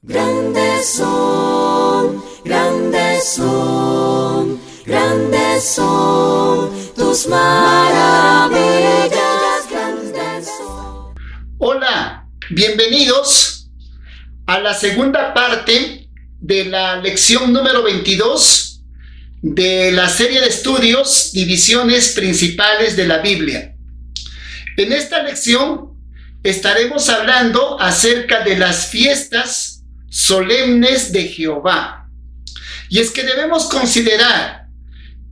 Grandes son, grandes son, grandes son tus maravillas, grandes son. Hola, bienvenidos a la segunda parte de la lección número 22 de la serie de estudios Divisiones Principales de la Biblia. En esta lección estaremos hablando acerca de las fiestas solemnes de Jehová. Y es que debemos considerar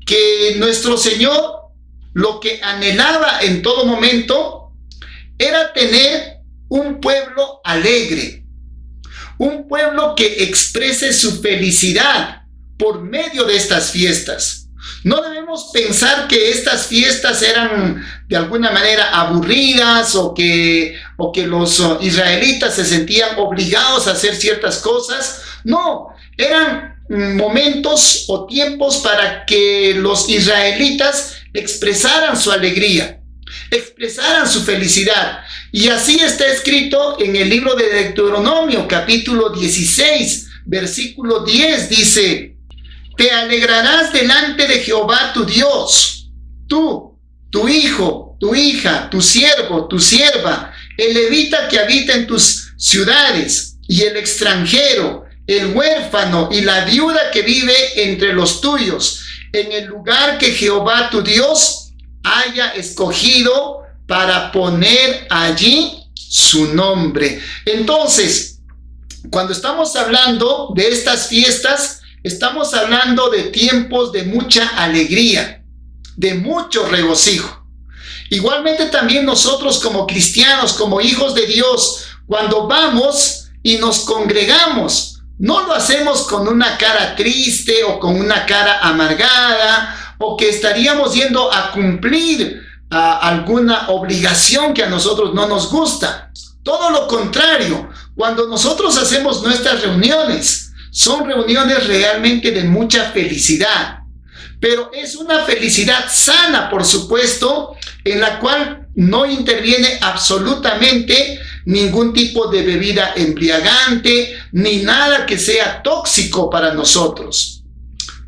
que nuestro Señor lo que anhelaba en todo momento era tener un pueblo alegre, un pueblo que exprese su felicidad por medio de estas fiestas. No debemos pensar que estas fiestas eran de alguna manera aburridas o que los israelitas se sentían obligados a hacer ciertas cosas. No, eran momentos o tiempos para que los israelitas expresaran su alegría, expresaran su felicidad. Y así está escrito en el libro de Deuteronomio, capítulo 16, versículo 10, dice: te alegrarás delante de Jehová tu Dios, tú, tu hijo, tu hija, tu siervo, tu sierva, el levita que habita en tus ciudades, y el extranjero, el huérfano y la viuda que vive entre los tuyos, en el lugar que Jehová tu Dios haya escogido para poner allí su nombre. Entonces, cuando estamos hablando de estas fiestas, estamos hablando de tiempos de mucha alegría, de mucho regocijo. Igualmente también nosotros como cristianos, como hijos de Dios, cuando vamos y nos congregamos, no lo hacemos con una cara triste o con una cara amargada o que estaríamos yendo a cumplir alguna obligación que a nosotros no nos gusta. Todo lo contrario, cuando nosotros hacemos nuestras reuniones, son reuniones realmente de mucha felicidad, pero es una felicidad sana, por supuesto, en la cual no interviene absolutamente ningún tipo de bebida embriagante, ni nada que sea tóxico para nosotros.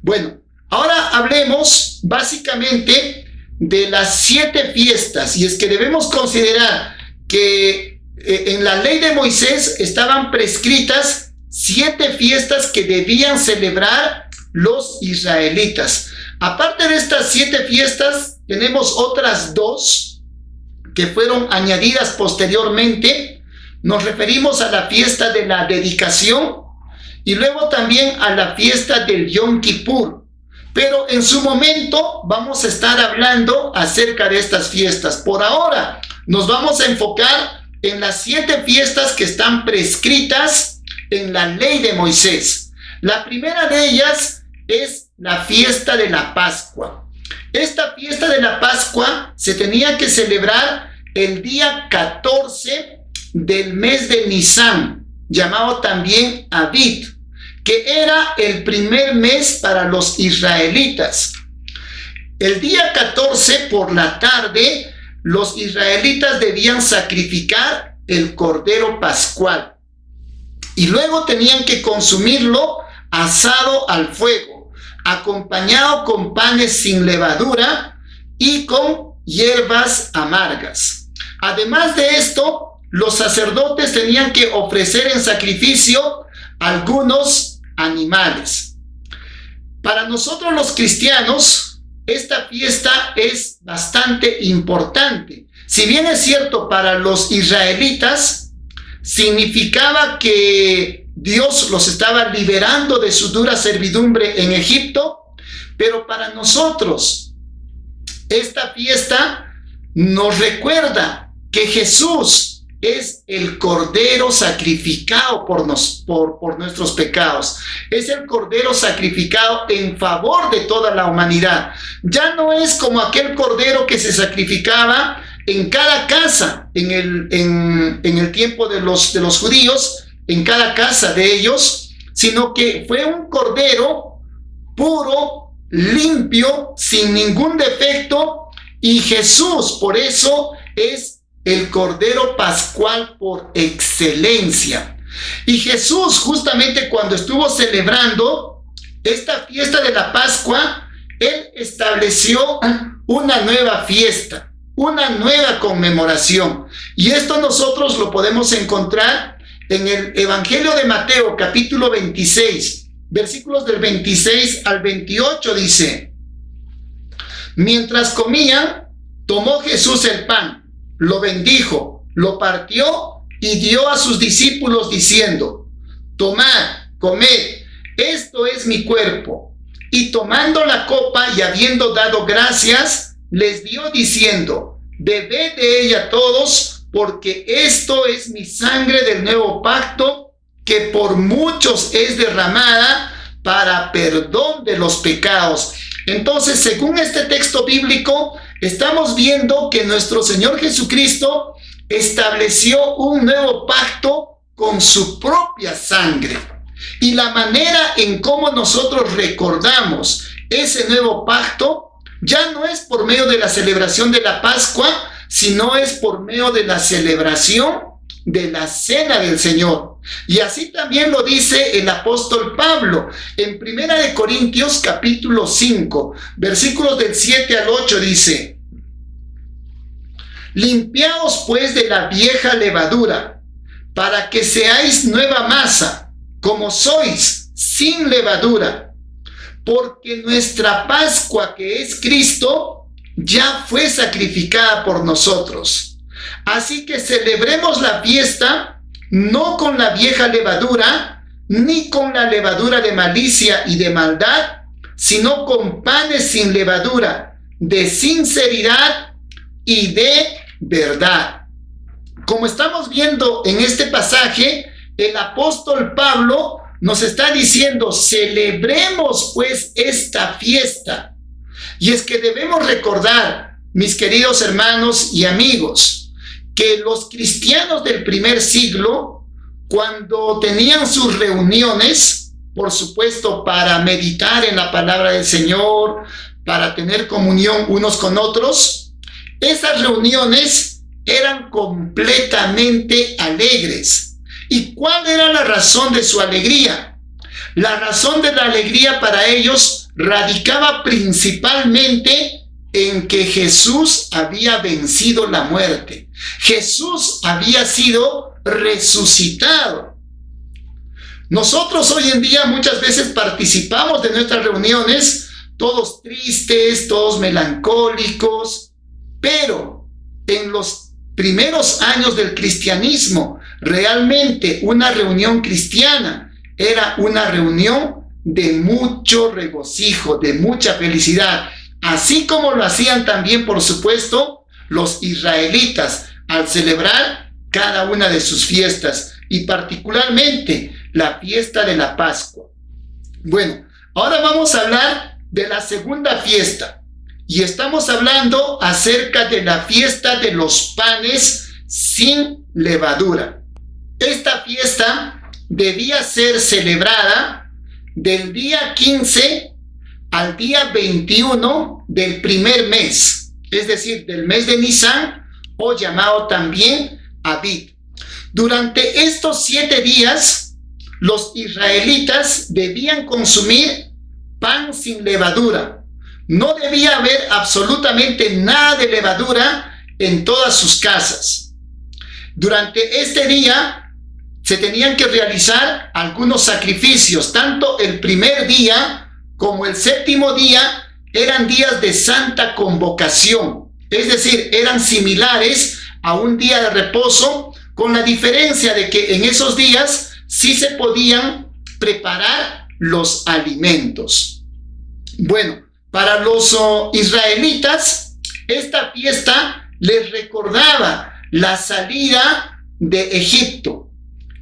Bueno, ahora hablemos básicamente de las 7 fiestas, y es que debemos considerar que en la ley de Moisés estaban prescritas 7 fiestas que debían celebrar los israelitas. Aparte de estas 7 fiestas, tenemos otras 2 que fueron añadidas posteriormente. Nos referimos a la fiesta de la dedicación y luego también a la fiesta del Yom Kippur. Pero en su momento vamos a estar hablando acerca de estas fiestas. Por ahora nos vamos a enfocar en las 7 fiestas que están prescritas en la ley de Moisés. La primera de ellas es la fiesta de la Pascua. Esta fiesta de la Pascua se tenía que celebrar el día 14 del mes de Nisan, llamado también Abib, que era el primer mes para los israelitas. El día 14 por la tarde, los israelitas debían sacrificar el cordero pascual. Y luego tenían que consumirlo asado al fuego, acompañado con panes sin levadura y con hierbas amargas. Además de esto, los sacerdotes tenían que ofrecer en sacrificio algunos animales. Para nosotros los cristianos, esta fiesta es bastante importante. Si bien es cierto, para los israelitas significaba que Dios los estaba liberando de su dura servidumbre en Egipto, pero para nosotros esta fiesta nos recuerda que Jesús es el cordero sacrificado por nuestros pecados. Es el cordero sacrificado en favor de toda la humanidad. Ya no es como aquel cordero que se sacrificaba en cada casa, en el tiempo de los judíos, en cada casa de ellos, sino que fue un cordero puro, limpio, sin ningún defecto, y Jesús por eso es el cordero pascual por excelencia. Y Jesús, justamente cuando estuvo celebrando esta fiesta de la Pascua, Él estableció una nueva fiesta, una nueva conmemoración. Y esto nosotros lo podemos encontrar en el Evangelio de Mateo, capítulo 26, versículos del 26 al 28, dice: mientras comían, tomó Jesús el pan, lo bendijo, lo partió y dio a sus discípulos diciendo: tomad, comed, esto es mi cuerpo. Y tomando la copa y habiendo dado gracias, les dio diciendo: bebed de ella todos, porque esto es mi sangre del nuevo pacto, que por muchos es derramada para perdón de los pecados. Entonces, según este texto bíblico, estamos viendo que nuestro Señor Jesucristo estableció un nuevo pacto con su propia sangre. Y la manera en cómo nosotros recordamos ese nuevo pacto ya no es por medio de la celebración de la Pascua, sino es por medio de la celebración de la cena del Señor. Y así también lo dice el apóstol Pablo en 1 de Corintios capítulo 5, versículos del 7 al 8, dice: limpiaos pues de la vieja levadura, para que seáis nueva masa, como sois, sin levadura, porque nuestra Pascua, que es Cristo, ya fue sacrificada por nosotros. Así que celebremos la fiesta no con la vieja levadura, ni con la levadura de malicia y de maldad, sino con panes sin levadura, de sinceridad y de verdad. Como estamos viendo en este pasaje, el apóstol Pablo nos está diciendo: celebremos pues esta fiesta. Y es que debemos recordar, mis queridos hermanos y amigos, que los cristianos del primer siglo, cuando tenían sus reuniones, por supuesto para meditar en la palabra del Señor, para tener comunión unos con otros, esas reuniones eran completamente alegres. ¿Y cuál era la razón de su alegría? La razón de la alegría para ellos radicaba principalmente en que Jesús había vencido la muerte. Jesús había sido resucitado. Nosotros hoy en día muchas veces participamos de nuestras reuniones todos tristes, todos melancólicos, pero en los primeros años del cristianismo, realmente una reunión cristiana era una reunión de mucho regocijo, de mucha felicidad, así como lo hacían también, por supuesto, los israelitas al celebrar cada una de sus fiestas, y particularmente la fiesta de la Pascua. Bueno, ahora vamos a hablar de la segunda fiesta, y estamos hablando acerca de la fiesta de los panes sin levadura. Esta fiesta debía ser celebrada del día 15 al día 21 del primer mes, es decir, del mes de Nisan, o llamado también Abib. Durante estos 7 días, los israelitas debían consumir pan sin levadura. No debía haber absolutamente nada de levadura en todas sus casas. Durante este día se tenían que realizar algunos sacrificios. Tanto el primer día como el séptimo día eran días de santa convocación. Es decir, eran similares a un día de reposo, con la diferencia de que en esos días sí se podían preparar los alimentos. Bueno, para los israelitas, esta fiesta les recordaba la salida de Egipto,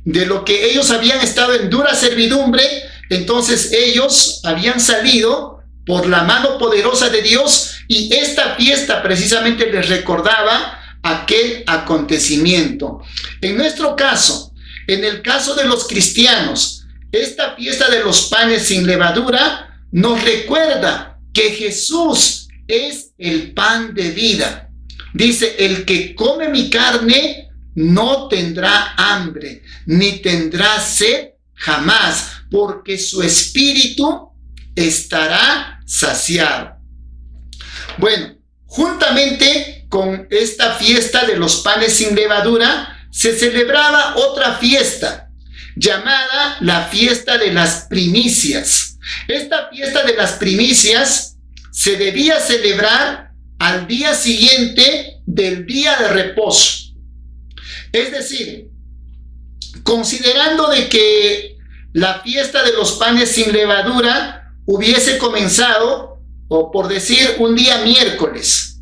de lo que ellos habían estado en dura servidumbre. Entonces ellos habían salido por la mano poderosa de Dios, y esta fiesta precisamente les recordaba aquel acontecimiento. En nuestro caso, en el caso de los cristianos, esta fiesta de los panes sin levadura nos recuerda que Jesús es el pan de vida. Dice: el que come mi carne no tendrá hambre, ni tendrá sed jamás, porque su espíritu estará saciado. Bueno, juntamente con esta fiesta de los panes sin levadura, se celebraba otra fiesta llamada la fiesta de las primicias. Esta fiesta de las primicias se debía celebrar al día siguiente del día de reposo. Es decir, considerando de que la fiesta de los panes sin levadura hubiese comenzado, o por decir, un día miércoles,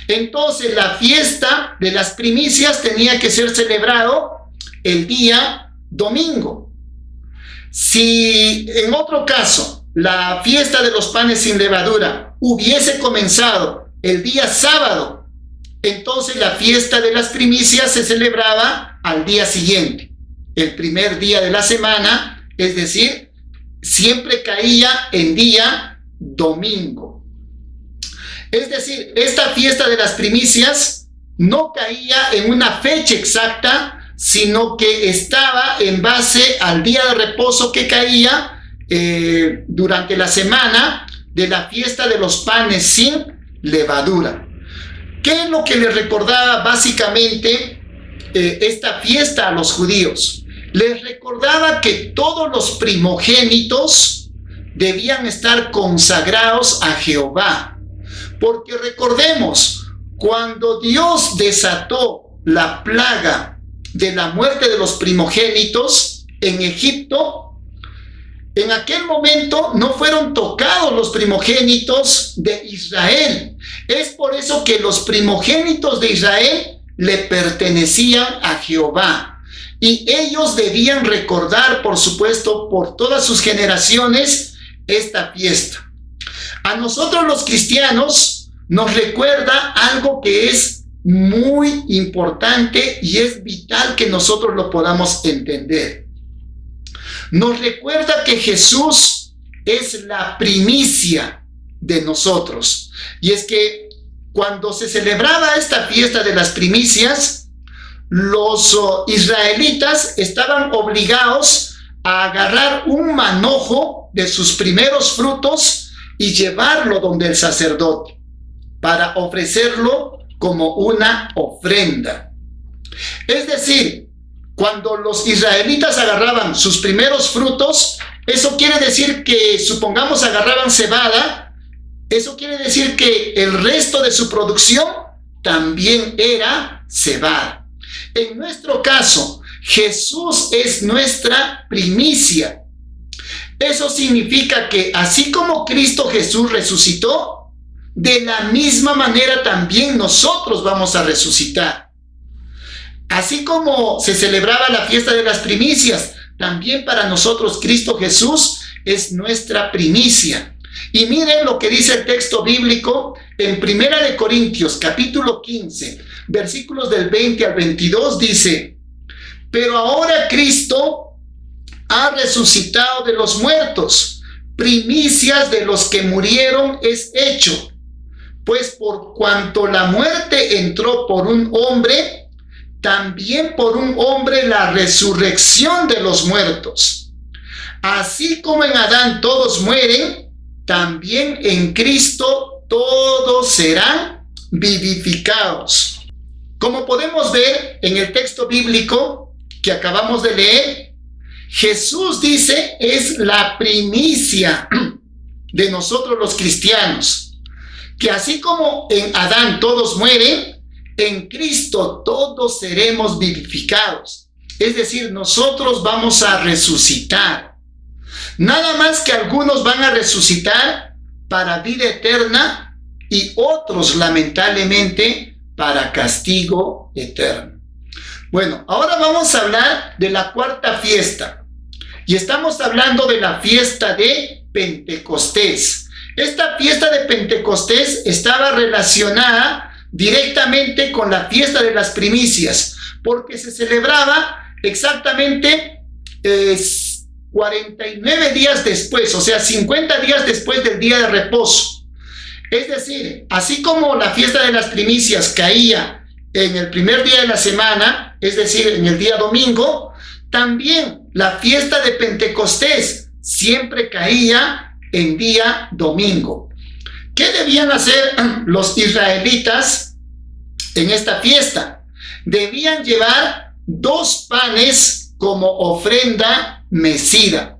entonces la fiesta de las primicias tenía que ser celebrado el día domingo. Si en otro caso la fiesta de los panes sin levadura hubiese comenzado el día sábado, entonces la fiesta de las primicias se celebraba al día siguiente, el primer día de la semana, es decir, siempre caía en día domingo. Es decir, esta fiesta de las primicias no caía en una fecha exacta, sino que estaba en base al día de reposo que caía durante la semana de la fiesta de los panes sin levadura. ¿Qué es lo que les recordaba básicamente esta fiesta a los judíos? Les recordaba que todos los primogénitos debían estar consagrados a Jehová. Porque recordemos, cuando Dios desató la plaga de la muerte de los primogénitos en Egipto, en aquel momento no fueron tocados los primogénitos de Israel. Es por eso que los primogénitos de Israel le pertenecían a Jehová. Y ellos debían recordar, por supuesto, por todas sus generaciones, esta fiesta. A nosotros los cristianos nos recuerda algo que es muy importante y es vital que nosotros lo podamos entender. Nos recuerda que Jesús es la primicia de nosotros. Y es que cuando se celebraba esta fiesta de las primicias, los israelitas estaban obligados a agarrar un manojo de sus primeros frutos y llevarlo donde el sacerdote para ofrecerlo como una ofrenda. Es decir, cuando los israelitas agarraban sus primeros frutos, eso quiere decir que, supongamos, agarraban cebada, eso quiere decir que el resto de su producción también era cebada. En nuestro caso, Jesús es nuestra primicia. Eso significa que así como Cristo Jesús resucitó, de la misma manera también nosotros vamos a resucitar. Así como se celebraba la fiesta de las primicias, también para nosotros Cristo Jesús es nuestra primicia. Y miren lo que dice el texto bíblico en 1 Corintios capítulo 15, versículos del 20 al 22, dice: pero ahora Cristo ha resucitado de los muertos, primicias de los que murieron es hecho. Pues por cuanto la muerte entró por un hombre, también por un hombre la resurrección de los muertos. Así como en Adán todos mueren, también en Cristo todos serán vivificados. Como podemos ver en el texto bíblico que acabamos de leer, Jesús dice es la primicia de nosotros los cristianos. Que así como en Adán todos mueren, en Cristo todos seremos vivificados. Es decir, nosotros vamos a resucitar. Nada más que algunos van a resucitar para vida eterna y otros, lamentablemente, para castigo eterno. Bueno, ahora vamos a hablar de la cuarta fiesta. Y estamos hablando de la fiesta de Pentecostés. Esta fiesta de Pentecostés estaba relacionada directamente con la fiesta de las primicias, porque se celebraba exactamente 49 días después, o sea, 50 días después del día de reposo. Es decir, así como la fiesta de las primicias caía en el primer día de la semana, es decir, en el día domingo, también la fiesta de Pentecostés siempre caía en día domingo. ¿Qué debían hacer los israelitas en esta fiesta? Debían llevar 2 panes como ofrenda mecida.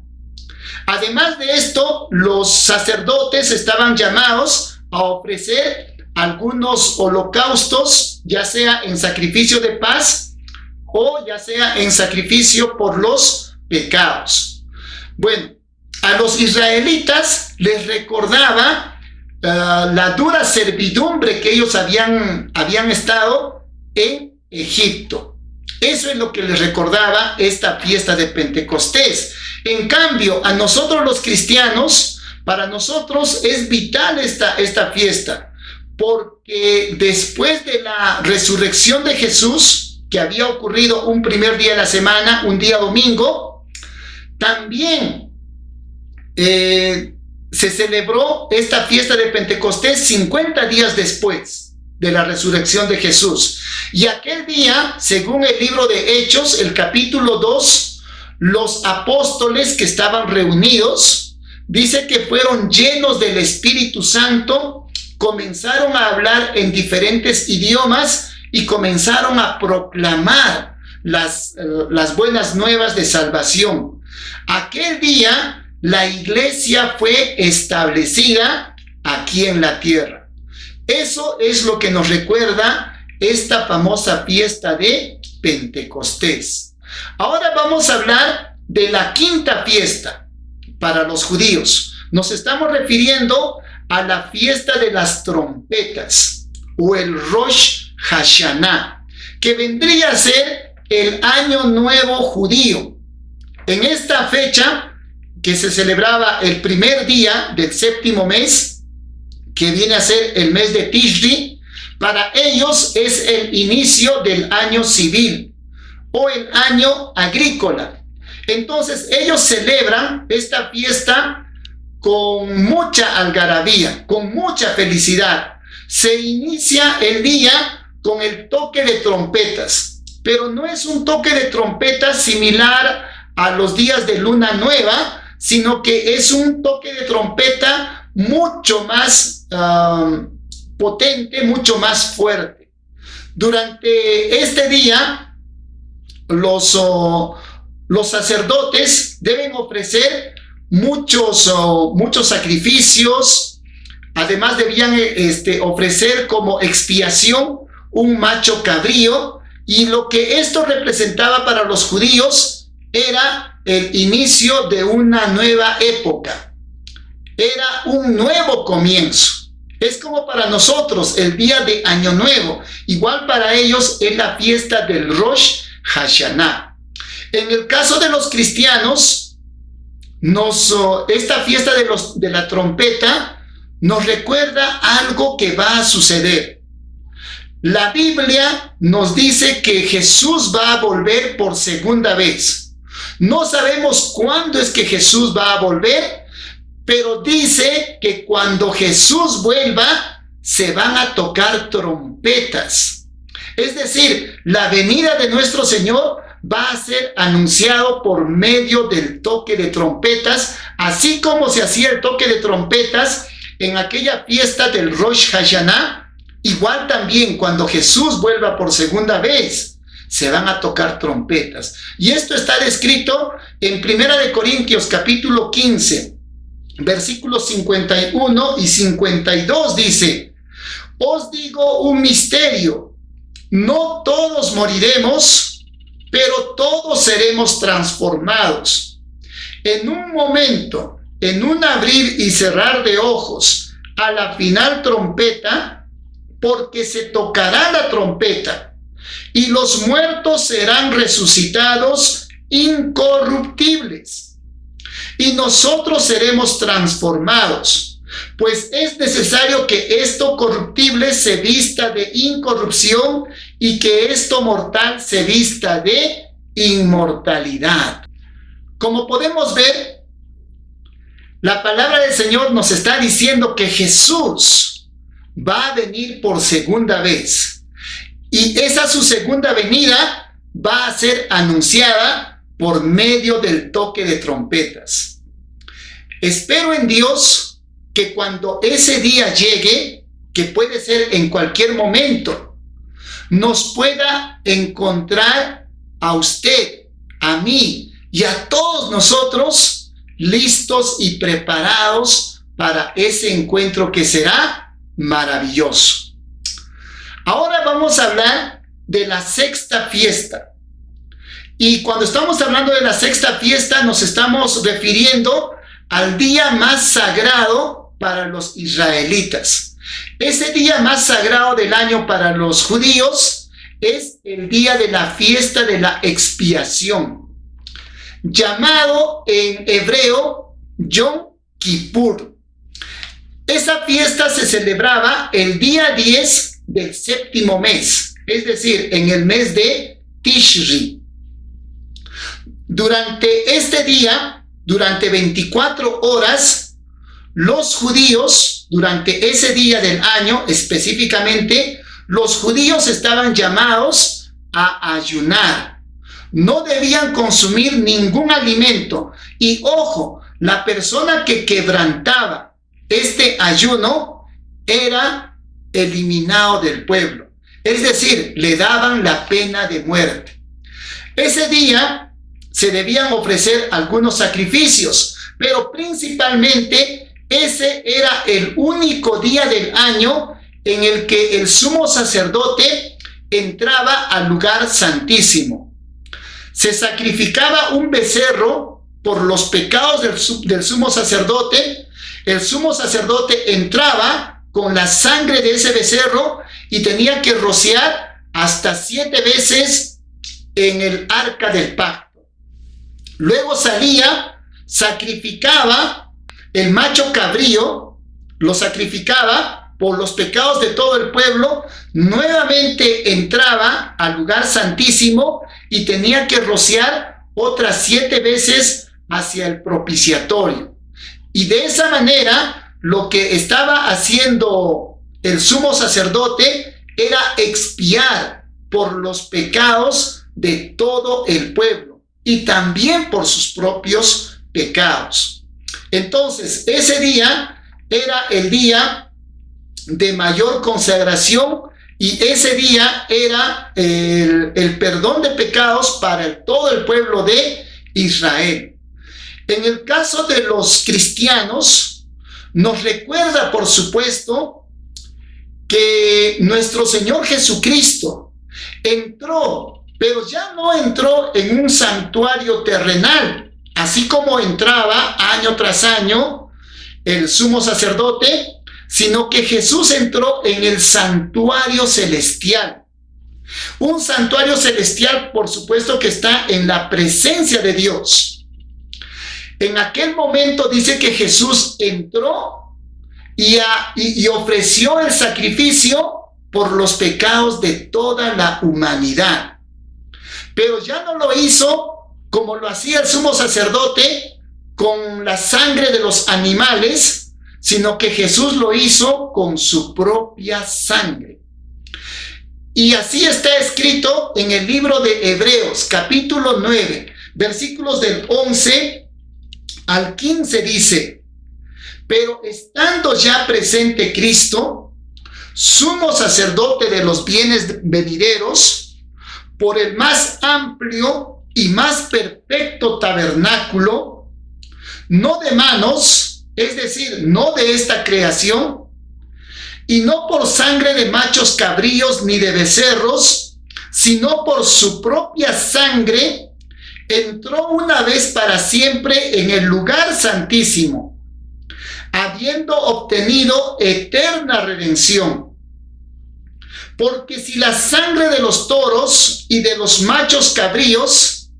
Además de esto, los sacerdotes estaban llamados a ofrecer algunos holocaustos, ya sea en sacrificio de paz o ya sea en sacrificio por los pecados. Bueno, a los israelitas les recordaba la dura servidumbre que ellos habían estado en Egipto. Eso es lo que les recordaba esta fiesta de Pentecostés. En cambio, a nosotros los cristianos, para nosotros es vital esta fiesta, porque después de la resurrección de Jesús, que había ocurrido un primer día de la semana, un día domingo, también se celebró esta fiesta de Pentecostés 50 días después de la resurrección de Jesús. Y aquel día, según el libro de Hechos, el capítulo 2, los apóstoles que estaban reunidos, dice que fueron llenos del Espíritu Santo, comenzaron a hablar en diferentes idiomas y comenzaron a proclamar las buenas nuevas de salvación. Aquel día la iglesia fue establecida aquí en la tierra. Eso es lo que nos recuerda esta famosa fiesta de Pentecostés. Ahora vamos a hablar de la quinta fiesta para los judíos. Nos estamos refiriendo a la fiesta de las trompetas o el Rosh Hashanah, que vendría a ser el año nuevo judío. En esta fecha, que se celebraba el primer día del 7º mes, que viene a ser el mes de Tishri, para ellos es el inicio del año civil o el año agrícola. Entonces ellos celebran esta fiesta con mucha algarabía, con mucha felicidad. Se inicia el día con el toque de trompetas, pero no es un toque de trompetas similar a los días de luna nueva, sino que es un toque de trompeta mucho más potente, mucho más fuerte. Durante este día, los sacerdotes deben ofrecer muchos sacrificios. Además debían ofrecer como expiación un macho cabrío, y lo que esto representaba para los judíos era el inicio de una nueva época. Era un nuevo comienzo. Es como para nosotros el día de Año Nuevo. Igual para ellos es la fiesta del Rosh Hashanah. En el caso de los cristianos, esta fiesta de la trompeta nos recuerda algo que va a suceder. La Biblia nos dice que Jesús va a volver por segunda vez. No sabemos cuándo es que Jesús va a volver, pero dice que cuando Jesús vuelva, se van a tocar trompetas. Es decir, la venida de nuestro Señor va a ser anunciado por medio del toque de trompetas, así como se hacía el toque de trompetas en aquella fiesta del Rosh Hashanah. Igual también cuando Jesús vuelva por segunda vez, se van a tocar trompetas. Y esto está descrito en 1 Corintios capítulo 15, versículos 51 y 52, dice: os digo un misterio, no todos moriremos, pero todos seremos transformados. En un momento, en un abrir y cerrar de ojos, a la final trompeta, porque se tocará la trompeta, y los muertos serán resucitados incorruptibles, y nosotros seremos transformados, pues es necesario que esto corruptible se vista de incorrupción y que esto mortal se vista de inmortalidad. Como podemos ver, la palabra del Señor nos está diciendo que Jesús va a venir por segunda vez. Y esa su segunda venida va a ser anunciada por medio del toque de trompetas. Espero en Dios que cuando ese día llegue, que puede ser en cualquier momento, nos pueda encontrar a usted, a mí y a todos nosotros listos y preparados para ese encuentro que será maravilloso. Ahora vamos a hablar de la sexta fiesta. Y cuando estamos hablando de la sexta fiesta, nos estamos refiriendo al día más sagrado para los israelitas. Ese día más sagrado del año para los judíos es el día de la fiesta de la expiación, llamado en hebreo Yom Kippur. Esa fiesta se celebraba el día 10 del séptimo mes, es decir, en el mes de Tishri. Durante este día, durante 24 horas, los judíos, durante ese día del año específicamente, los judíos estaban llamados a ayunar. No debían consumir ningún alimento. Y ojo, la persona que quebrantaba este ayuno era eliminado del pueblo. Es decir, le daban la pena de muerte. Ese día se debían ofrecer algunos sacrificios, pero principalmente ese era el único día del año en el que el sumo sacerdote entraba al lugar santísimo. Se sacrificaba un becerro por los pecados del sumo sacerdote. El sumo sacerdote entraba con la sangre de ese becerro y tenía que rociar hasta 7 veces en el arca del pacto. Luego salía, sacrificaba el macho cabrío, lo sacrificaba por los pecados de todo el pueblo, nuevamente entraba al lugar santísimo y tenía que rociar otras 7 veces hacia el propiciatorio. Y de esa manera, lo que estaba haciendo el sumo sacerdote era expiar por los pecados de todo el pueblo y también por sus propios pecados. Entonces, ese día era el día de mayor consagración y ese día era el perdón de pecados para todo el pueblo de Israel. En el caso de los cristianos, nos recuerda, por supuesto, que nuestro Señor Jesucristo entró, pero ya no entró en un santuario terrenal, así como entraba año tras año el sumo sacerdote, sino que Jesús entró en el santuario celestial. Un santuario celestial, por supuesto, que está en la presencia de Dios. En aquel momento dice que Jesús entró y ofreció el sacrificio por los pecados de toda la humanidad. Pero ya no lo hizo como lo hacía el sumo sacerdote con la sangre de los animales, sino que Jesús lo hizo con su propia sangre. Y así está escrito en el libro de Hebreos, capítulo 9, versículos del 11 al 15 dice: pero estando ya presente Cristo, sumo sacerdote de los bienes venideros, por el más amplio y más perfecto tabernáculo, no de manos, es decir, no de esta creación, y no por sangre de machos cabríos ni de becerros, sino por su propia sangre, entró una vez para siempre en el lugar santísimo, habiendo obtenido eterna redención. Porque si la sangre de los toros y de los machos cabríos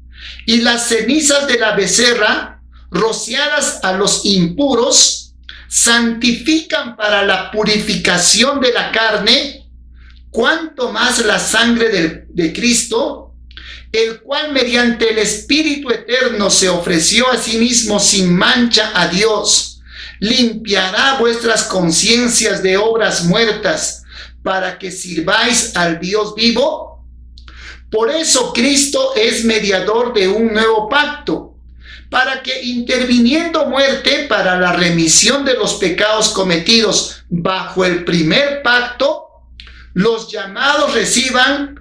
y las cenizas de la becerra, rociadas a los impuros, santifican para la purificación de la carne, cuanto más la sangre de Cristo, el cual mediante el Espíritu Eterno se ofreció a sí mismo sin mancha a Dios, limpiará vuestras conciencias de obras muertas para que sirváis al Dios vivo. Por eso Cristo es mediador de un nuevo pacto, para que interviniendo muerte para la remisión de los pecados cometidos bajo el primer pacto, los llamados reciban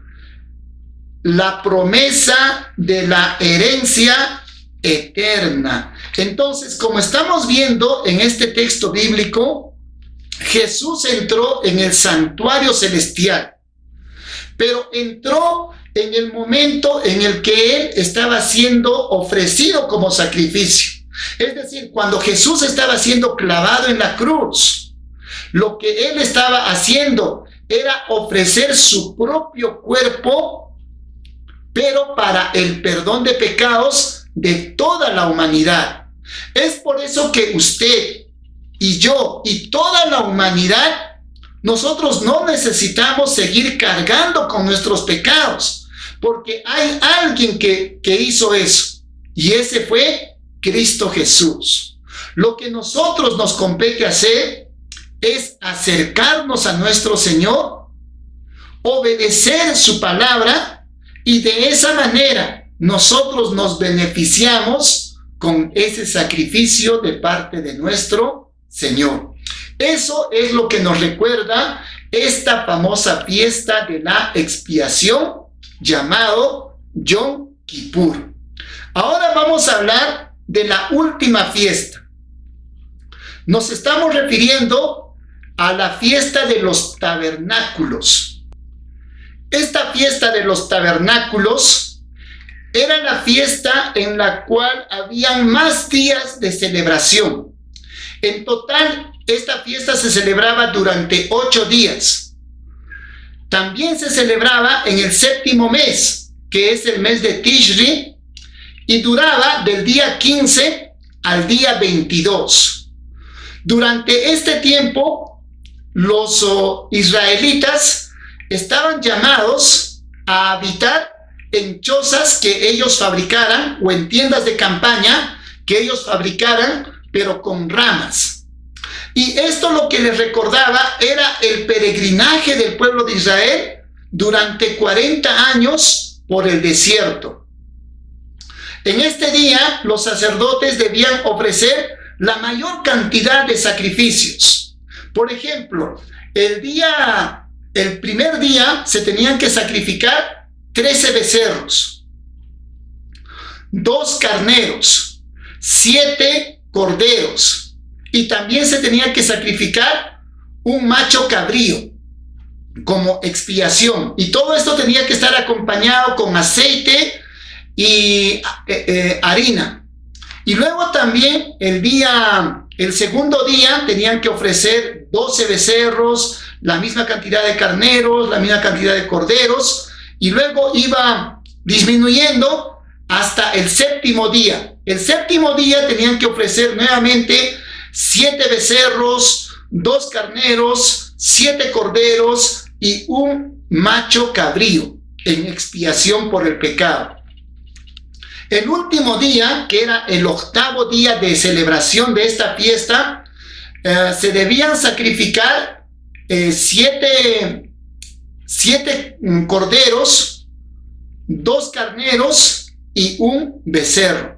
la promesa de la herencia eterna. Entonces, como estamos viendo en este texto bíblico, Jesús entró en el santuario celestial, pero entró en el momento en el que Él estaba siendo ofrecido como sacrificio. Es decir, cuando Jesús estaba siendo clavado en la cruz, lo que Él estaba haciendo era ofrecer su propio cuerpo, pero para el perdón de pecados de toda la humanidad. Es por eso que usted y yo y toda la humanidad, nosotros no necesitamos seguir cargando con nuestros pecados, porque hay alguien que hizo eso, y ese fue Cristo Jesús. Lo que nosotros nos compete hacer es acercarnos a nuestro Señor, obedecer su palabra, y de esa manera nosotros nos beneficiamos con ese sacrificio de parte de nuestro Señor. Eso es lo que nos recuerda esta famosa fiesta de la expiación llamado Yom Kippur. Ahora vamos a hablar de la última fiesta. Nos estamos refiriendo a la fiesta de los tabernáculos. Esta fiesta de los tabernáculos era la fiesta en la cual habían más días de celebración. En total, esta fiesta se celebraba durante 8 días. También se celebraba en el 7º mes, que es el mes de Tishri, y duraba del día 15 al día 22. Durante este tiempo, los israelitas estaban llamados a habitar en chozas que ellos fabricaran, o en tiendas de campaña que ellos fabricaran, pero con ramas. Y esto lo que les recordaba era el peregrinaje del pueblo de Israel durante 40 años por el desierto. En este día, los sacerdotes debían ofrecer la mayor cantidad de sacrificios. Por ejemplo, el primer día se tenían que sacrificar 13 becerros, 2 carneros, 7 corderos, y también se tenía que sacrificar un macho cabrío como expiación. Y todo esto tenía que estar acompañado con aceite y harina. Y luego también el segundo día tenían que ofrecer 12 becerros, la misma cantidad de carneros, la misma cantidad de corderos, y luego iba disminuyendo hasta el 7º día. El 7º día tenían que ofrecer nuevamente 7 becerros, 2 carneros, 7 corderos y un macho cabrío en expiación por el pecado. El último día, que era el 8º día de celebración de esta fiesta, se debían sacrificar 7 corderos, 2 carneros y un becerro.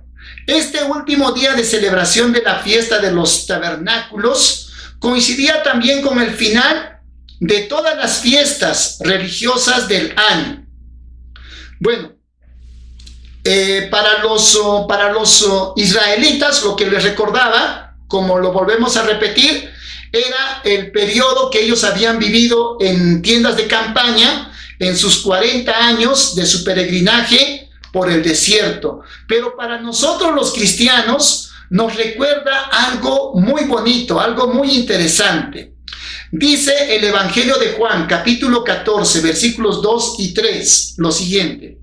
Este último día de celebración de la fiesta de los tabernáculos coincidía también con el final de todas las fiestas religiosas del año. Bueno, para los israelitas, lo que les recordaba, como lo volvemos a repetir, era el periodo que ellos habían vivido en tiendas de campaña en sus 40 años de su peregrinaje por el desierto. Pero para nosotros los cristianos nos recuerda algo muy bonito, algo muy interesante. Dice el Evangelio de Juan, capítulo 14, versículos 2 y 3, lo siguiente: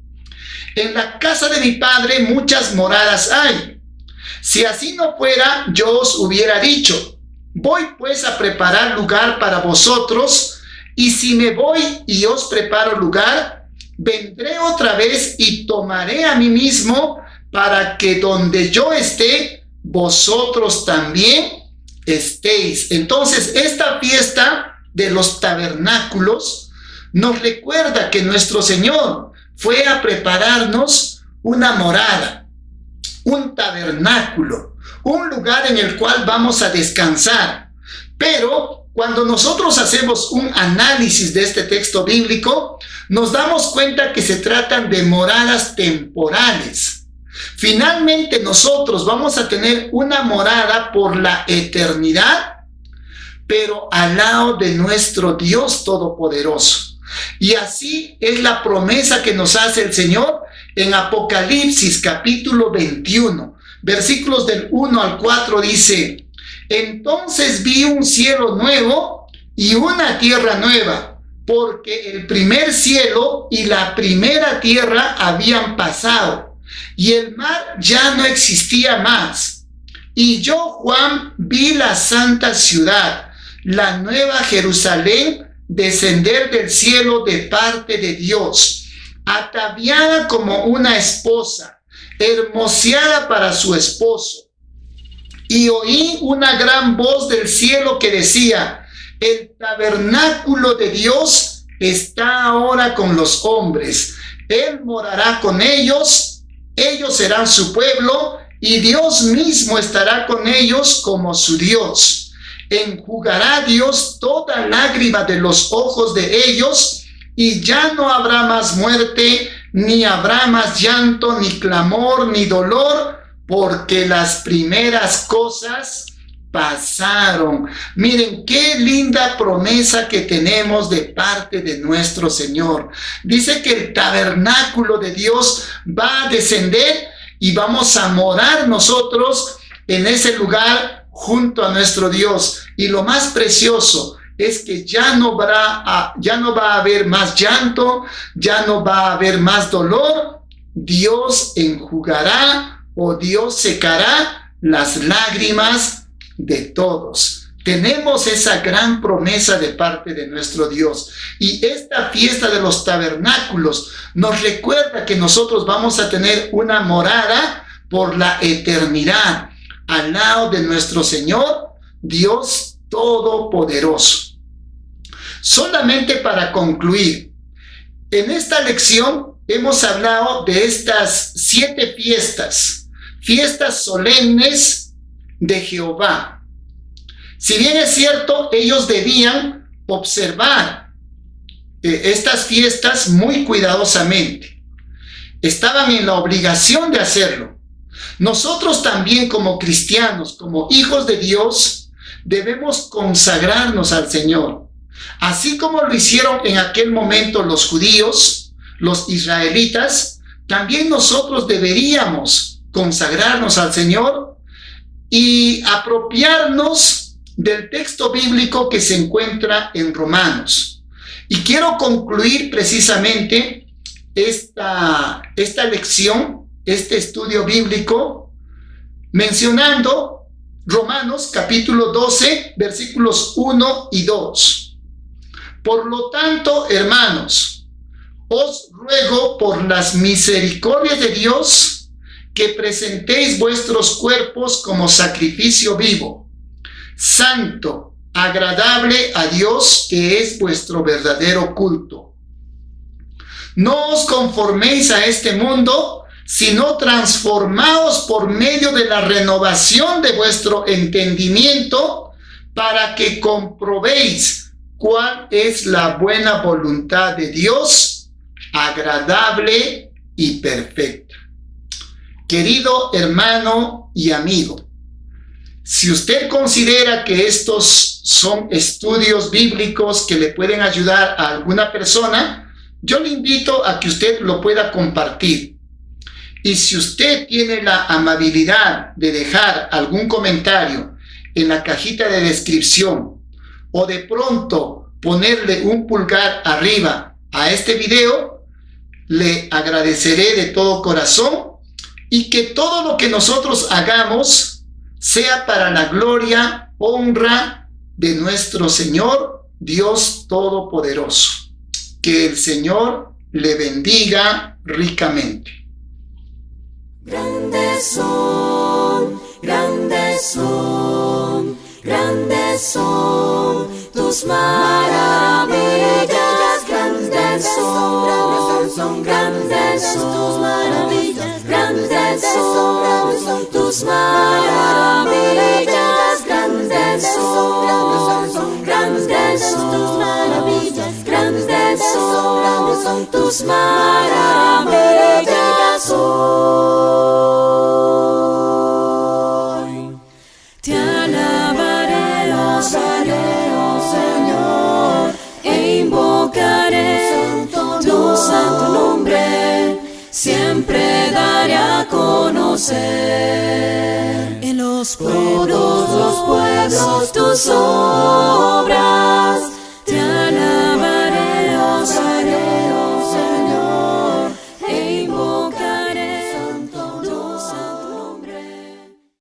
en la casa de mi Padre muchas moradas hay. Si así no fuera, yo os hubiera dicho: voy pues a preparar lugar para vosotros, y si me voy y os preparo lugar, vendré otra vez y tomaré a mí mismo, para que donde yo esté, vosotros también estéis. Entonces, esta fiesta de los tabernáculos nos recuerda que nuestro Señor fue a prepararnos una morada, un tabernáculo, un lugar en el cual vamos a descansar. Pero cuando nosotros hacemos un análisis de este texto bíblico, nos damos cuenta que se tratan de moradas temporales. Finalmente nosotros vamos a tener una morada por la eternidad, pero al lado de nuestro Dios Todopoderoso. Y así es la promesa que nos hace el Señor en Apocalipsis capítulo 21, versículos del 1 al 4 dice: entonces vi un cielo nuevo y una tierra nueva, porque el primer cielo y la primera tierra habían pasado, y el mar ya no existía más. Y yo, Juan, vi la santa ciudad, la nueva Jerusalén, descender del cielo de parte de Dios, ataviada como una esposa, hermoseada para su esposo. Y oí una gran voz del cielo que decía: el tabernáculo de Dios está ahora con los hombres. Él morará con ellos, ellos serán su pueblo, y Dios mismo estará con ellos como su Dios. Enjugará Dios toda lágrima de los ojos de ellos, y ya no habrá más muerte, ni habrá más llanto, ni clamor, ni dolor, porque las primeras cosas pasaron. Miren qué linda promesa que tenemos de parte de nuestro Señor. Dice que el tabernáculo de Dios va a descender y vamos a morar nosotros en ese lugar junto a nuestro Dios. Y lo más precioso es que ya no va a haber más llanto, ya no va a haber más dolor. Dios enjugará, o Dios secará las lágrimas de todos. Tenemos esa gran promesa de parte de nuestro Dios. Y esta fiesta de los tabernáculos nos recuerda que nosotros vamos a tener una morada por la eternidad, al lado de nuestro Señor, Dios Todopoderoso. Solamente para concluir, en esta lección hemos hablado de estas 7 fiestas solemnes de Jehová. Si bien es cierto, ellos debían observar estas fiestas muy cuidadosamente. Estaban en la obligación de hacerlo. Nosotros también, como cristianos, como hijos de Dios, debemos consagrarnos al Señor. Así como lo hicieron en aquel momento los judíos, los israelitas, también nosotros deberíamos consagrarnos al Señor y apropiarnos del texto bíblico que se encuentra en Romanos. Y quiero concluir precisamente esta lección, este estudio bíblico, mencionando Romanos capítulo 12, versículos 1 y 2. Por lo tanto, hermanos, os ruego por las misericordias de Dios que presentéis vuestros cuerpos como sacrificio vivo, santo, agradable a Dios, que es vuestro verdadero culto. No os conforméis a este mundo, sino transformaos por medio de la renovación de vuestro entendimiento, para que comprobéis cuál es la buena voluntad de Dios, agradable y perfecta. Querido hermano y amigo, si usted considera que estos son estudios bíblicos que le pueden ayudar a alguna persona, yo le invito a que usted lo pueda compartir. Y si usted tiene la amabilidad de dejar algún comentario en la cajita de descripción, o de pronto ponerle un pulgar arriba a este video, le agradeceré de todo corazón, y que todo lo que nosotros hagamos sea para la gloria, honra de nuestro Señor, Dios Todopoderoso. Que el Señor le bendiga ricamente. Grandes son, grandes son, grandes son tus tus maravillas, grandes son, grandes son tus maravillas, grandes son tus maravillas, grandes son, grandes son tus maravillas, grandes son tus maravillas hoy. Te alabaré, oh Señor, e invocaré tu santo nombre, siempre daré a conocer en todos los pueblos tu sol.